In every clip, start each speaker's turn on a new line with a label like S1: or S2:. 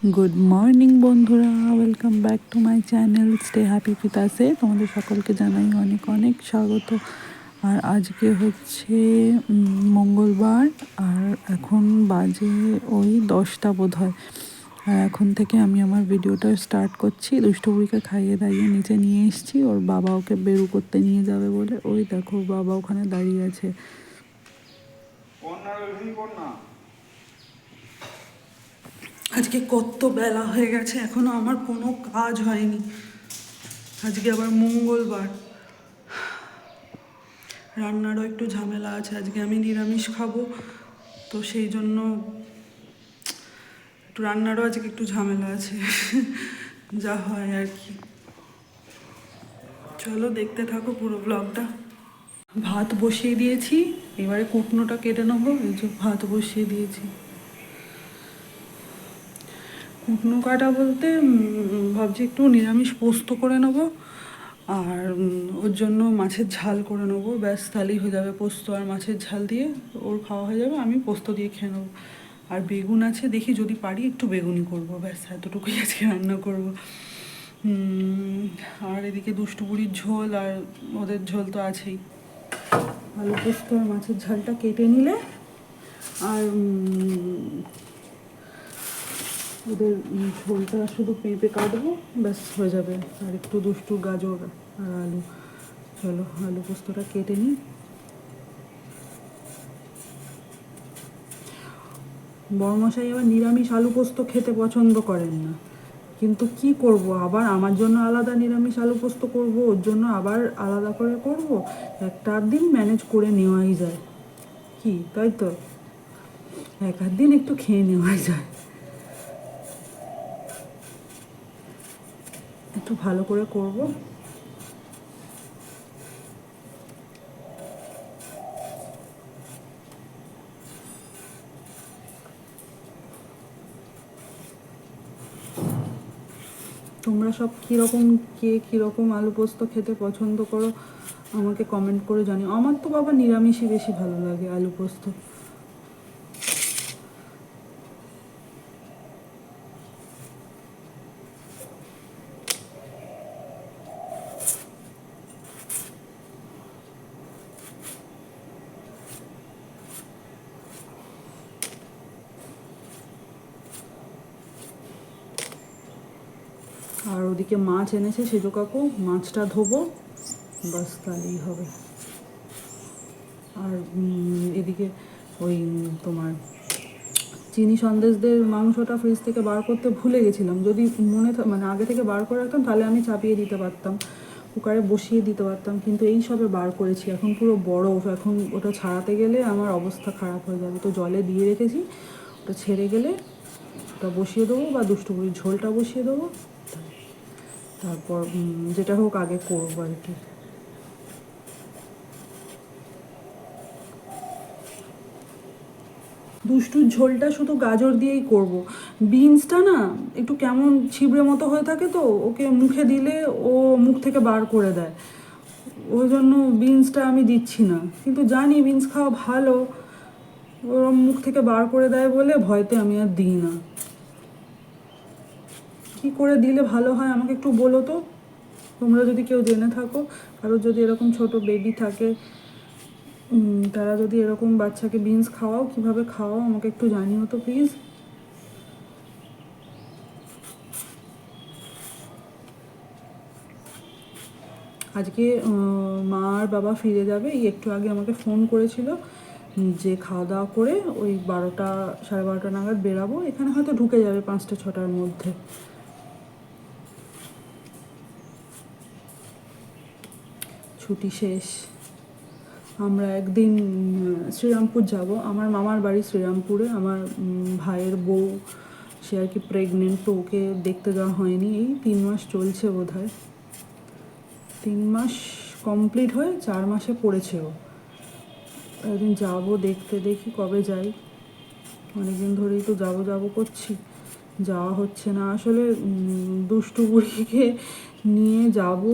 S1: Good morning বন্ধুরা, welcome back to my channel stay happy পিতাসে। তোমাদের সকলকে জানাই অনেক অনেক স্বাগত। আর আজকে হচ্ছে মঙ্গলবার, আর এখন বাজে ওই 10টা বোধ হয়। আর এখন থেকে আমি আমার ভিডিওটা স্টার্ট করছি। দুষ্টুবুড়িকে খাইয়ে দাইয়ে নিচে নিয়ে এসেছি, ওর বাবা ওকে বেরু করতে নিয়ে যাবে বলে। ওই দেখো বাবা ওখানে দাঁড়িয়ে আছে। আজকে কত বেলা হয়ে গেছে, এখনো আমার কোনো কাজ হয়নি। আজকে আবার মঙ্গলবার, রান্নারও একটু ঝামেলা আছে। আজকে আমি নিরামিষ খাবো, তো সেই জন্য একটু রান্নারও আজকে একটু ঝামেলা আছে। যা হয় আর কি। চলো দেখতে থাকো পুরো ব্লগটা। ভাত বসিয়ে দিয়েছি, এবারে কুটনোটা কেটে নেবো। এই যে ভাত বসিয়ে দিয়েছি। কুটনো কাটা বলতে ভাবছি একটু নিরামিষ পোস্ত করে নেবো, আর ওর জন্য মাছের ঝাল করে নেবো। ব্যাস তাহলেই হয়ে যাবে, পোস্ত আর মাছের ঝাল দিয়ে ওর খাওয়া হয়ে যাবে, আমি পোস্ত দিয়ে খেয়ে নেবো। আর বেগুন আছে, দেখি যদি পারি একটু বেগুনি করবো। ব্যাস এতটুকুই আজকে রান্না করবো। আর এদিকে দুষ্টুপুরির ঝোল, আর ওদের ঝোল তো আছেই। আলু পোস্ত আর মাছের ঝালটা কেটে নিলে আর ওদের ঝোলটা শুধু পেঁপে কাটবো, ব্যাস হয়ে যাবে। আর একটু দুষ্টু গাজর আর আলু। চলো আলু পোস্তটা কেটে নিই। বড়মশাই আবার নিরামিষ আলু পোস্ত খেতে পছন্দ করেন না, কিন্তু কি করব, আবার আমার জন্য আলাদা নিরামিষ আলু পোস্ত করব, ওর জন্য আবার আলাদা করে করব। একটা দিন ম্যানেজ করে নেওয়াই যায়, কি তাই তো? এক আধ দিন একটু খেয়ে নেওয়াই যায়। একটু ভালো করে করব। তোমরা সব কীরকম, কে কীরকম আলু পোস্ত খেতে পছন্দ করো আমাকে কমেন্ট করে জানিও। আমার তো বাবা নিরামিষই বেশি ভালো লাগে আলু পোস্ত। আর ওদিকে মাছ এনেছে সেজো কাকু, মাছটা ধোবো, বাস তাহলেই হবে। আর এদিকে ওই তোমার চিনি সন্দেশদের মাংসটা ফ্রিজ থেকে বার করতে ভুলে গেছিলাম। যদি মানে আগে থেকে বার করে রাখতাম তাহলে আমি চাপিয়ে দিতে পারতাম, কুকারে বসিয়ে দিতে পারতাম, কিন্তু এই সবে বার করেছি। এখন পুরো বরফ, এখন ওটা ছাড়াতে গেলে আমার অবস্থা খারাপ হয়ে যাবে। তো জলে দিয়ে রেখেছি, ওটা ছেড়ে গেলে ওটা বসিয়ে দেবো, বা দুষ্টুপুরির ঝোলটা বসিয়ে দেবো। তারপর যেটা হোক আগে করবো আর কি। দুষ্টুর ঝোলটা শুধু গাজর দিয়েই করব। বিনসটা না একটু কেমন ছিবড়ে মতো হয়ে থাকে, তো ওকে মুখে দিলে ও মুখ থেকে বার করে দেয়, ওই জন্য বিনসটা আমি দিচ্ছি না। কিন্তু জানি বিনস খাওয়া ভালো, ওর মুখ থেকে বার করে দেয় বলে ভয়তে আমি আর দিই না। কি করে দিলে ভালো হয় আমাকে একটু বলো তো, তোমরা যদি কেউ জেনে থাকো, কারোর যদি এরকম ছোট বেবি থাকে, তারা যদি এরকম বাচ্চাকে বিনস খাওয়াও, কিভাবে খাওয়াও আমাকে একটু জানিও তো প্লিজ। আজকে মা আর বাবা ফিরে যাবে, এই একটু আগে আমাকে ফোন করেছিল যে খাওয়া দাওয়া করে ওই 12টা 12:30 নাগাদ বেরাবো। এখানে হয়তো ঢুকে যাবে 5টা 6টার মধ্যে। ছুটি শেষ। আমরা একদিন শ্রীরামপুর যাব, আমার মামার বাড়ি শ্রীরামপুরে। আমার ভাইয়ের বউ, সে আর কি প্রেগনেন্ট, তো ওকে দেখতে যাওয়া হয়নি। এই 3 মাস চলছে বোধ হয়, 3 মাস কমপ্লিট হয়ে 4 মাসে পড়েছে ও। একদিন যাবো দেখতে, দেখি কবে যাই। অনেকদিন ধরেই তো যাবো যাবো করছি, যাওয়া হচ্ছে না। আসলে দুষ্টু বুড়িকে নিয়ে যাব,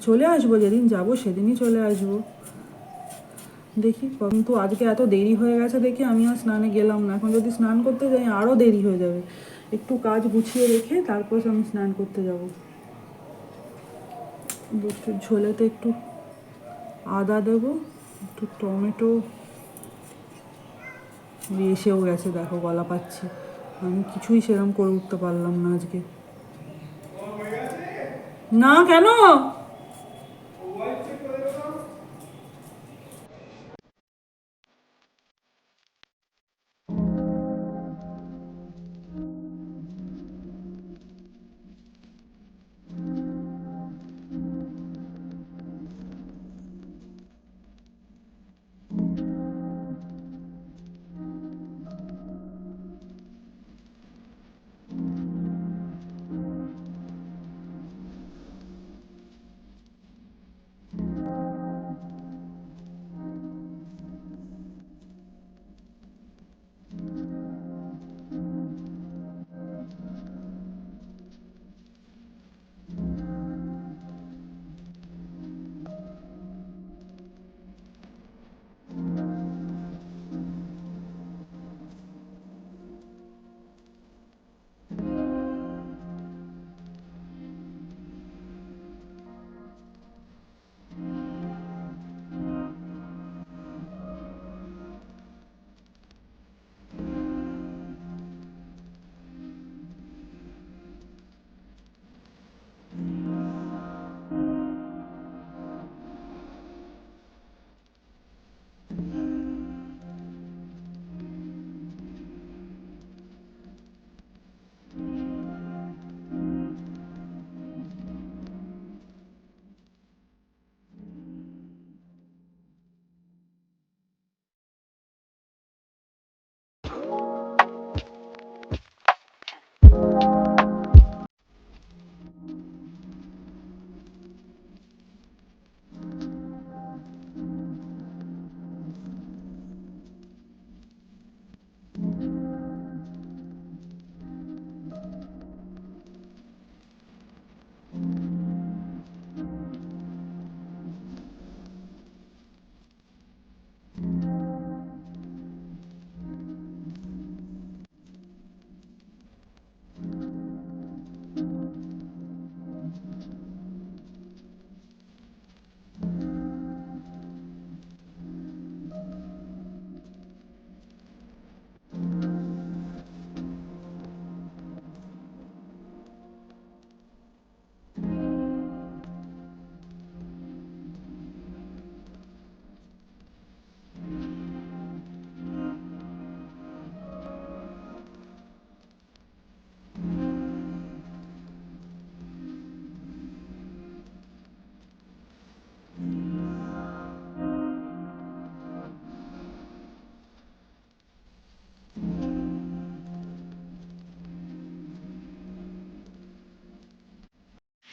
S1: চলে আসবো, যেদিন যাব সেদিনই চলে আসবো। দেখি, কিন্তু আজকে এত দেরি হয়ে গেছে দেখি আমি আর স্নানে গেলাম না। এখন যদি স্নান করতে যাই আরও দেরি হয়ে যাবে। একটু কাজ গুছিয়ে রেখে তারপর আমি স্নান করতে যাব। একটু ঝোলেতে একটু আদা দেবো, একটু টমেটো, এসেও গেছে দেখো, গলা পাচ্ছি। আমি কিছুই সেরকম করে উঠতে পারলাম না আজকে। না কেন?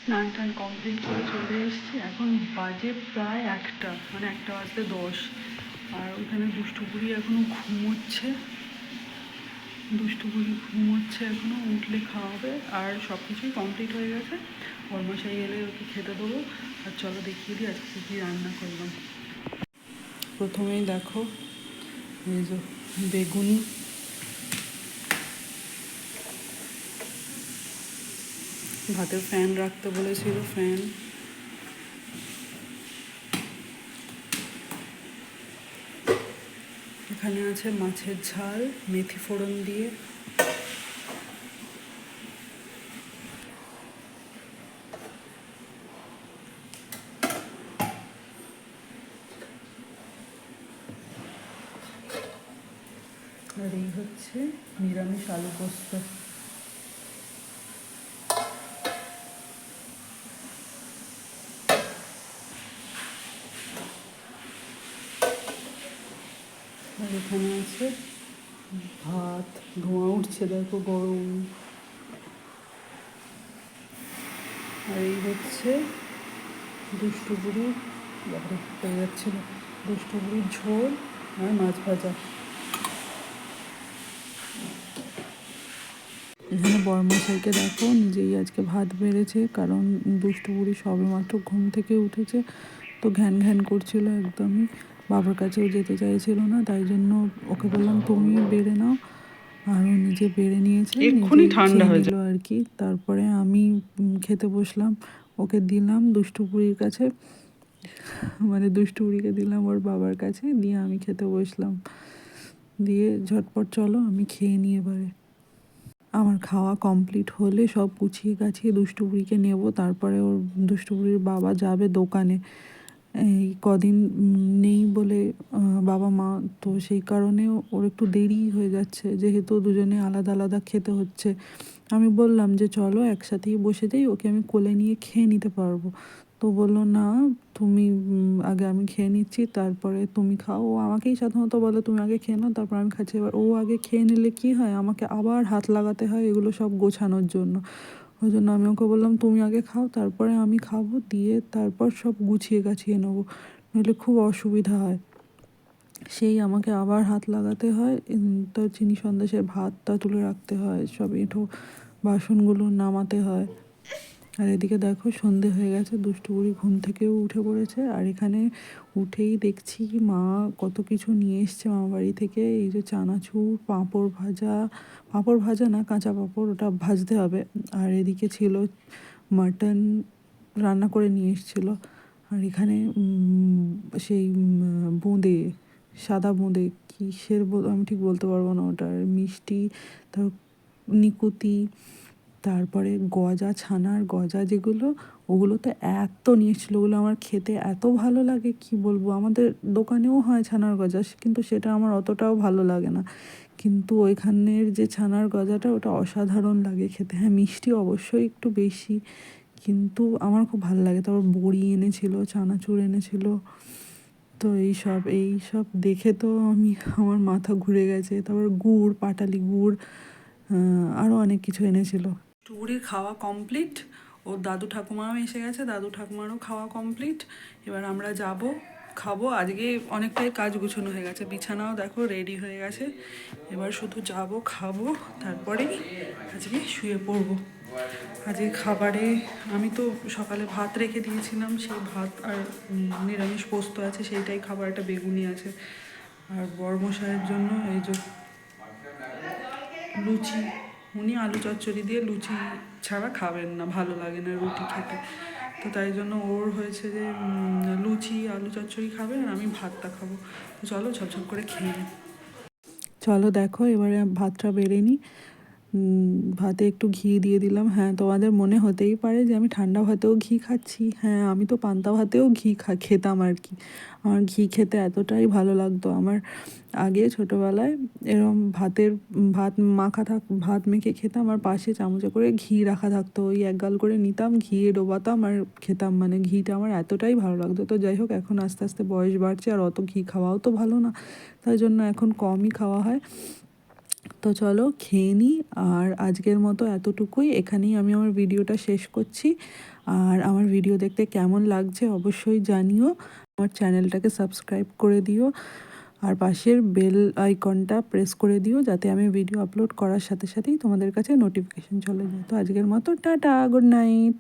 S1: স্নান টান কমপ্লিট করে চলে এসেছি। এখন বাজে প্রায় 1টা, মানে 1টা বাজতে 10। আর ওখানে দুষ্টুপুরি এখনও ঘুমোচ্ছে, এখনও, উঠলে খাওয়াবে। আর সব কিছুই কমপ্লিট হয়ে গেছে। বরমশাই এলে ওকে খেতে দেবো। আর চলো দেখিয়ে দিই আজকে কী রান্না করলাম। প্রথমেই দেখো, এই যে বেগুনি, ভাতের ফ্যান রাখতে বলেছিল, ফ্যান। এখানে আছে মাছের ঝাল মেথি ফোড়ন দিয়ে। আর এই হচ্ছে নিরামিষ আলু পোস্ত। আর এখানে আছে ভাত, ধোঁয়া উঠছে দেখো, গরম। আর এই হচ্ছে দুষ্টুপুরি, পেয়ে যাচ্ছিল, দুষ্টুপুরির ঝোল আর মাছ ভাজা। এখানে বরমশাইকে দেখো, নিজেই আজকে ভাত বেড়েছে, কারণ দুষ্টুপুরি সবেমাত্র ঘুম থেকে উঠেছে, তো ঘ্যান ঘ্যান করছিল একদমই, বাবার কাছেও যেতে চাইছিল না। তাই জন্য ওকে বললাম তুমি বেড়ে নাও, আর ও নিজে বেড়ে নিয়েছে,
S2: এক্ষুনি
S1: নিজেই
S2: ঠান্ডা
S1: খেয়ে
S2: হয়ে
S1: নিল আর কি। তারপরে আমি খেতে বসলাম, ওকে দিলাম দুষ্টু বুড়ির কাছে, মানে দুষ্টু বুড়িকে দিলাম ওর বাবার কাছে, দিয়ে আমি খেতে বসলাম। দিয়ে ঝটপট চলো আমি খেয়ে নিই এবারে। আমার খাওয়া কমপ্লিট হলে সব গুছিয়ে গাছিয়ে দুষ্টু বুড়িকে নেবো, তারপরে ওর দুষ্টু বুড়ির বাবা যাবে দোকানে। এই কদিন নেই বলে বাবা মা, তো সেই কারণে ওর একটু দেরি হয়ে যাচ্ছে, যেহেতু দুজনে আলাদা আলাদা খেতে হচ্ছে। আমি বললাম যে চলো একসাথেই বসে যাই, ওকে আমি কোলে নিয়ে খেয়ে নিতে পারবো। তো বললো না, তুমি আগে, আমি খেয়ে নিচ্ছি তারপরে তুমি খাও। ও আমাকেই সাধারণত বলে তুমি আগে খেয়ে নাও তারপর আমি খাচ্ছি। এবার ও আগে খেয়ে নিলে কি হয়, আমাকে আবার হাত লাগাতে হয় এগুলো সব গোছানোর জন্য। ওই জন্য আমি ওকে বললাম তুমি আগে খাও তারপরে আমি খাবো, দিয়ে তারপর সব গুছিয়ে গাছিয়ে নেবো, নইলে খুব অসুবিধা হয়। সেই আমাকে আবার হাত লাগাতে হয়, তার চিনি সন্দেশের ভাতটা তুলে রাখতে হয়, সব এঁঠো বাসনগুলো নামাতে হয়। আর এদিকে দেখো সন্ধে হয়ে গেছে, দুষ্টু বুড়ি ঘুম থেকেও উঠে পড়েছে। আর এখানে উঠেই দেখছি মা কত কিছু নিয়ে এসছে মামা বাড়ি থেকে। এই যে চানাচুর, পাঁপড় ভাজা, পাঁপড় ভাজা না কাঁচা পাঁপড়, ওটা ভাজতে হবে। আর এদিকে ছিল মাটন রান্না করে নিয়ে এসেছিলো। আর এখানে সেই বোঁদে, সাদা বোঁদে, কিসের আমি ঠিক বলতে পারবো না, ওটার মিষ্টি, তার নিকুতি, তারপরে গজা, ছানার গজা যেগুলো, ওগুলো তো এত নিয়ে এসেছিলো, ওগুলো আমার খেতে এত ভালো লাগে কি বলবো। আমাদের দোকানেও হয় ছানার গজা, কিন্তু সেটা আমার অতটাও ভালো লাগে না। কিন্তু ওইখানের যে ছানার গজাটা, ওটা অসাধারণ লাগে খেতে। হ্যাঁ মিষ্টি অবশ্যই একটু বেশি, কিন্তু আমার খুব ভালো লাগে। তারপর বড়ি এনেছিল, চানাচুর এনেছিল। তো এইসব দেখে তো আমার মাথা ঘুরে গেছে। তারপর গুড়, পাটালি গুড়, আরও অনেক কিছু এনেছিল। টুরির খাওয়া কমপ্লিট, ওর দাদু ঠাকুমাও এসে গেছে, দাদু ঠাকুমারও খাওয়া কমপ্লিট। এবার আমরা যাব খাবো। আজকে অনেকটাই কাজ গুছানো হয়ে গেছে, বিছানাও দেখো রেডি হয়ে গেছে। এবার শুধু যাব খাবো, তারপরে আজকে শুয়ে পড়বো। আজকে খাবারে আমি তো সকালে ভাত রেখে দিয়েছিলাম, সেই ভাত আর নিরামিষ পোস্ত আছে, সেইটাই খাবার, একটা বেগুনি আছে। আর বড়মশাইয়ের জন্য এই যে লুচি, উনি আলু চচ্চড়ি দিয়ে লুচি ছাড়া খাবেন না, ভালো লাগে না রুটি খেতে। তো তাই জন্য ওর হয়েছে যে লুচি আলু চচ্চড়ি খাবে, আর আমি ভাতটা খাবো। তো চলো ঝপঝপ করে খেয়ে নিই। চলো দেখো এবারে ভাতটা বেড়ে নিই। ভাতে একটু ঘি দিয়ে দিলাম। হ্যাঁ তোমাদের মনে হতেই পারে যে আমি ঠান্ডা ভাতেও ঘি খাচ্ছি। হ্যাঁ আমি তো পান্তা ভাতেও ঘি খেতাম আর কি। আমার ঘি খেতে এতটাই ভালো লাগতো। আমার আগে ছোটোবেলায় এরম ভাত মাখা ভাত মেখে খেতাম, আর পাশে চামচে করে ঘি রাখা থাকতো, ওই এক গাল করে নিতাম, ঘি ডোবাতাম আর খেতাম। মানে ঘিটা আমার এতটাই ভালো লাগতো। তো যাই হোক, এখন আস্তে আস্তে বয়স বাড়ছে, আর অত ঘি খাওয়াও তো ভালো না, তাই জন্য এখন কমই খাওয়া হয়। তো চলো খেয়ে নিই। আর আজকের মতো এতটুকুই, এখানেই আমি আমার ভিডিওটা শেষ করছি। আর আমার ভিডিও দেখতে কেমন লাগছে অবশ্যই জানিও। আমার চ্যানেলটাকে সাবস্ক্রাইব করে দিও, আর পাশের বেল আইকনটা প্রেস করে দিও, যাতে আমি ভিডিও আপলোড করার সাথে সাথেই তোমাদের কাছে নোটিফিকেশন চলে যায়। তো আজকের মতো টাটা, গুড নাইট।